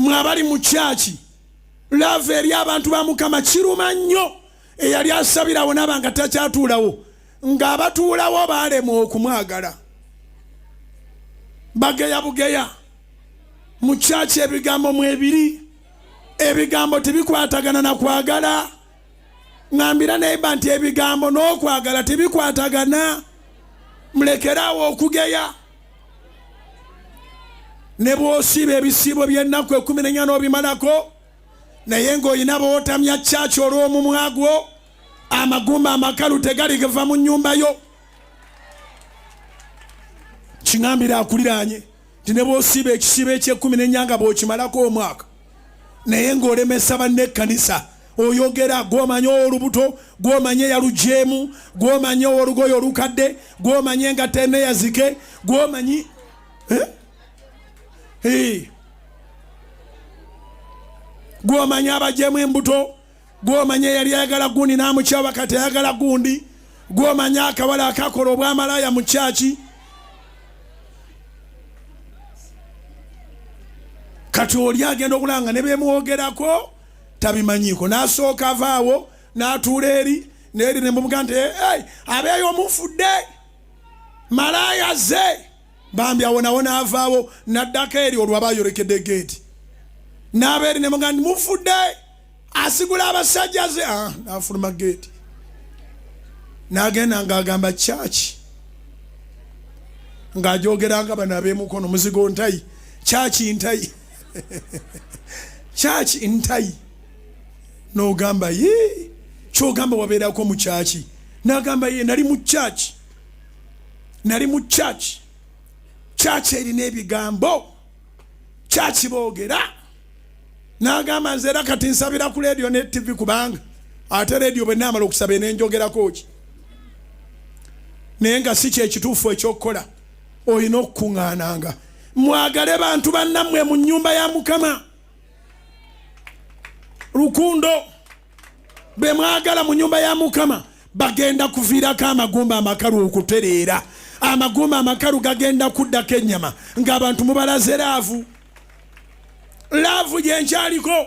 mwabali mu chachi love eri abantu ba Mukama kiruma nnyo eyali asabirawo nabanga takyatuulawo ng'abatuulawo baalema okumwagala bageya bugeya mu chachi ebigambo mwebiri ebigambo tebikwatagana na kwagala ngambira neiba nti ebigambo n'okwagala tebikwatagana mulekerawo okugeya ne bw'osiba ebisiibo by'ennaku 14 n'obimalako naye ng'olina bootamya chachi olw'omumwa gwo amagumba amakalu tegali gava mu nnyumba yo kingambira akuliranye nti ne bw'osiba ekisiibo eky'14 nga bw'okimalako omwaka naye ng'olemesa banne ekkanisa oyogera gw'omanye olubuto gw'omanye yalujeemu gw'omanye olugoye olukadde gw'omanye nga tene yazike gw'omanyi gw'omanye abajeemu embuto gw'omanye yali ayagala gundi n'amukyawa kati ayagala gundi gw'omanye akawala akakola obwamalaya mu chachi kati oli agenda okulanga ne bemuwogerako tabimanyiko n'asooka avaawo n'atuula eri n'eri ne mumuga nti abeeyo omufudde malaya ze bambi awo nawo n'avaawo n'addako eri olwo aba ayolekedde geeti n'abeeri ne muga nti mufudde asigula abasajja ze n'afuluma geeti n'agenda ng'agamba chachi ng'ajogeranga bano ab'emukono muzigo ntayi chachi ntayi chachi ntayi n'ogamba ye kyogamba wabeerako mu chachi n'agamba ye nali mu chachi chachi erina ebigambo chachi boogera n'agamba nze era kati nsabira ku radio ne TV kubanga ate radio bwe naamala okusaba n'enjogerako ki naye nga si kyekituufu ekyokukola olina okukuŋŋaananga mwagale bantu bannammwe mu nnyumba ya Mukama lukundo be mwagala mu nyumba ya Mukama bagenda kuviirako amagumba amakalu okutereera amagumba amakalu gagenda kuddako ennyama ng'abantu mubalaze laavu gye nkyaliko